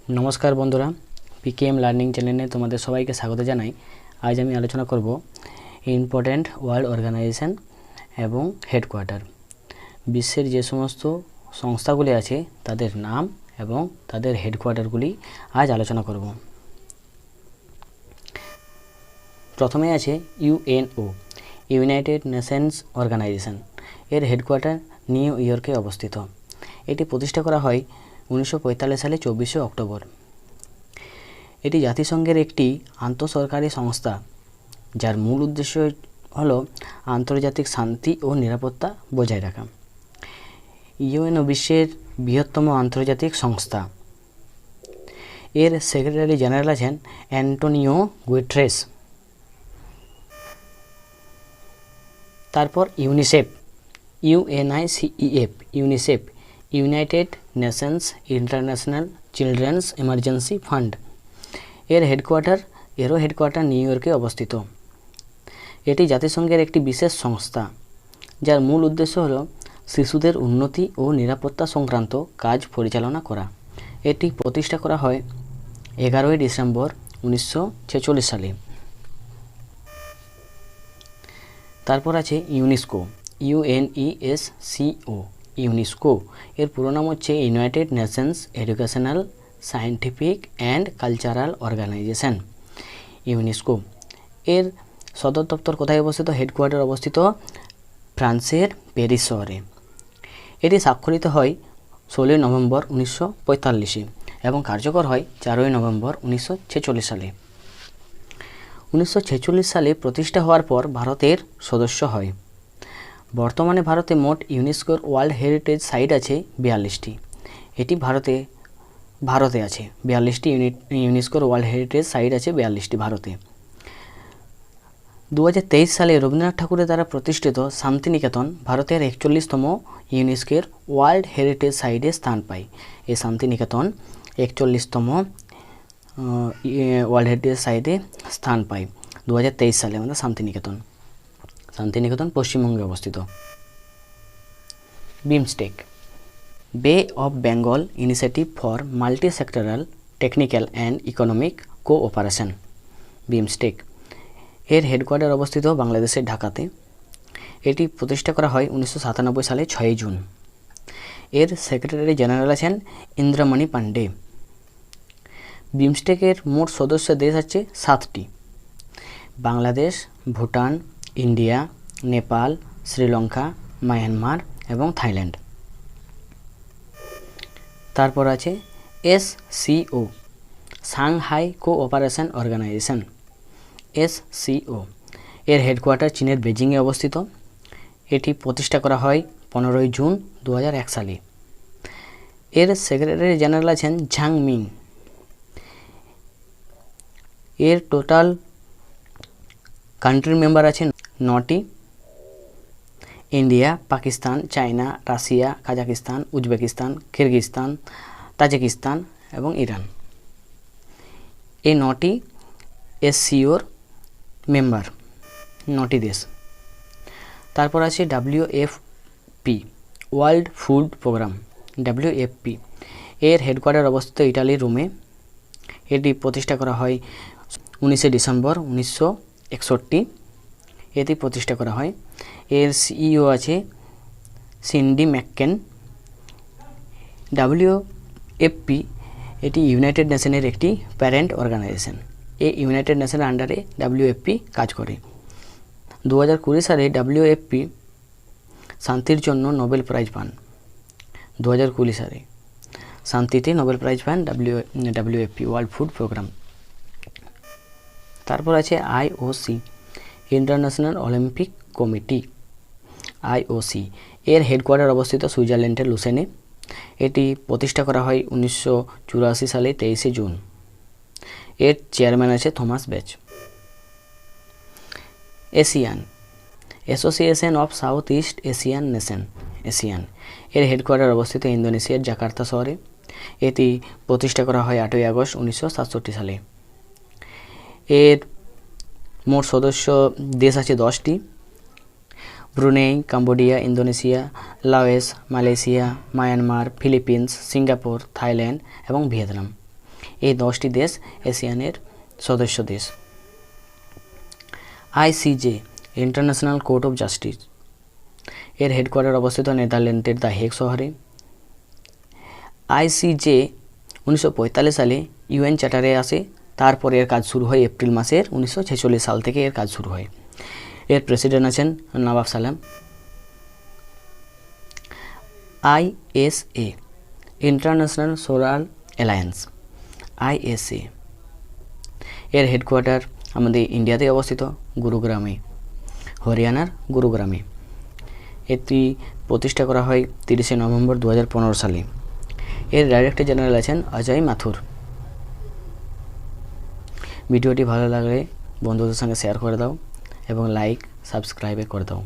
নমস্কার বন্ধুরা, পিকেএম লার্নিং চ্যানেলে তোমাদের সবাইকে স্বাগত জানাই। আজ আমি আলোচনা করব ইম্পর্ট্যান্ট ওয়ার্ল্ড অর্গানাইজেশন এবং হেডকোয়ার্টার। বিশ্বের যে সমস্ত সংস্থাগুলি আছে তাদের নাম এবং তাদের হেডকোয়ার্টারগুলি আজ আলোচনা করব। প্রথমে আছে ইউএনও, ইউনাইটেড নেশনস অর্গানাইজেশন। এর হেডকোয়ার্টার নিউ ইয়র্কে অবস্থিত। এটি প্রতিষ্ঠা করা হয় 1945 সালে 24শে অক্টোবর। এটি জাতিসংঘের একটি আন্তঃসরকারি সংস্থা, যার মূল উদ্দেশ্য হল আন্তর্জাতিক শান্তি ও নিরাপত্তা বজায় রাখা। ইউএনও বিশ্বের বৃহত্তম আন্তর্জাতিক সংস্থা। এর সেক্রেটারি জেনারেল আছেন অ্যান্টোনিও গুটেরেস। তারপর UNICEF, U N I C E F, UNICEF, United Nations International Children's Emergency Fund. এরও হেডকোয়ার্টার নিউ ইয়র্কে অবস্থিত। এটি জাতিসংঘের একটি বিশেষ সংস্থা, যার মূল উদ্দেশ্য হল শিশুদের উন্নতি ও নিরাপত্তা সংক্রান্ত কাজ পরিচালনা করা। এটি প্রতিষ্ঠা করা হয় 11ই ডিসেম্বর 1946 সালে। তারপর আছে ইউনেস্কো, ইউএনইএসসিও, ইউনেস্কো। এর পুরো নাম হচ্ছে United Nations Educational, Scientific and Cultural Organization, UNESCO. এর সদর দপ্তর কোথায় অবস্থিত? হেডকোয়ার্টার অবস্থিত ফ্রান্সের প্যারিস শহরে। এটি স্বাক্ষরিত হয় 16 নভেম্বর 1945 এবং কার্যকর হয় 4 নভেম্বর 1946 সালে। 1946 সালে প্রতিষ্ঠা হওয়ার পর ভারতের সদস্য হয়। বর্তমানে ভারতে মোট ইউনেস্কোর ওয়ার্ল্ড হেরিটেজ সাইট আছে 42টি। এটি ভারতে আছে 42টি ইউনেস্কোর ওয়ার্ল্ড হেরিটেজ সাইট আছে 42টি ভারতে। 2023 সালে রবীন্দ্রনাথ ঠাকুরের দ্বারা প্রতিষ্ঠিত শান্তিনিকেতন ভারতের 41তম ইউনেস্কোর ওয়ার্ল্ড হেরিটেজ সাইটে স্থান পায়। এই শান্তিনিকেতন 41তম ওয়ার্ল্ড হেরিটেজ সাইটে স্থান পায় 2023 সালে। আমাদের শান্তিনিকেতন পশ্চিমবঙ্গে অবস্থিত। বিমস্টেক, বে of Bengal initiative for multi sectoral technical and economic cooperation, BIMSTEC. এর হেডকোয়ার্টার অবস্থিত বাংলাদেশের ঢাকাতে। এটি প্রতিষ্ঠা করা হয় 1997 সালে 6 জুন। এর সেক্রেটারি জেনারেল আছেন ইন্দ্রমণি পান্ডে। বিমস্টেকের মোট সদস্য দেশ আছে 7টি: বাংলাদেশ, ভুটান, ইন্ডিয়া, নেপাল, শ্রীলঙ্কা, মায়ানমার এবং থাইল্যান্ড। তারপর আছে SCO, Shanghai Cooperation Organization, SCO. এর হেডকোয়ার্টার চীনের বেজিংয়ে অবস্থিত। এটি প্রতিষ্ঠা করা হয় 15 জুন 2001 সালে। এর সেক্রেটারি জেনারেল আছেন ঝাং মিং। এর টোটাল কান্ট্রি মেম্বার আছেন 9টি: India, Pakistan, China, Russia, Kazakhstan, Uzbekistan, Kyrgyzstan, Tajikistan এবং ইরান। এই 9টি এসসিওর মেম্বার, 9টি দেশ। তারপর আছে WFP, world food programme, WFP। এর হেডকোয়ার্টার অবস্থিত ইটালির রোমে। এটি প্রতিষ্ঠা করা হয় 19 ডিসেম্বর 1961। এটি প্রতিষ্ঠা করা হয়। এর সিইও আছে সিন্ডি ম্যাককেন। WFP এটি ইউনাইটেড নেশনের একটি প্যারেন্ট অর্গানাইজেশন। এই ইউনাইটেড নেশনের আন্ডারে WFP কাজ করে। 2020 সালে WFP শান্তির জন্য নোবেল প্রাইজ পান। 2020 সালে শান্তিতে নোবেল প্রাইজ পান WFP, ওয়ার্ল্ড ফুড প্রোগ্রাম। তারপর আছে IOC, international Olympic committee, IOC। এর হেডকোয়ার্টার অবস্থিত সুইজারল্যান্ডের লুসেনে। এটি প্রতিষ্ঠা করা হয় 1984 সালে 23 জুন। এর চেয়ারম্যান আছে Thomas Bach. ASEAN, Association of South East Asian Nation, ASEAN. এর হেডকোয়ার্টার অবস্থিত ইন্দোনেশিয়ার জাকার্তা শহরে। এটি প্রতিষ্ঠা করা হয় 8 আগস্ট 1967 সালে। এর মোট সদস্য দেশ আছে 10টি: Brunei, Cambodia, Indonesia, Laos, Malaysia, Myanmar, Philippines, Singapore, Thailand এবং ভিয়েতনাম। এই 10টি দেশ এশিয়ানের সদস্য দেশ। ICJ international court of justice এর হেডকোয়ার্টার অবস্থিত নেদারল্যান্ডের দ্য হেগ শহরে। আইসিজে 1945 সালে ইউএন চার্টারে আসে, তারপরে এর কাজ শুরু হয় এপ্রিল মাসের 1946 সাল থেকে এর কাজ শুরু হয়। এর প্রেসিডেন্ট আছেন নবাব সালাম। ISA international solar alliance, ISA এর হেডকোয়ার্টার আমাদের ইন্ডিয়াতে অবস্থিত, গুরুগ্রামে, হরিয়ানার গুরুগ্রামে। এটি প্রতিষ্ঠা করা হয় 30 নভেম্বর 2015 সালে। এর ডাইরেক্টর জেনারেল আছেন অজয় মাথুর। ভিডিওটি ভালো লাগলে বন্ধুদের সঙ্গে শেয়ার করে দাও এবং লাইক সাবস্ক্রাইব করে দাও।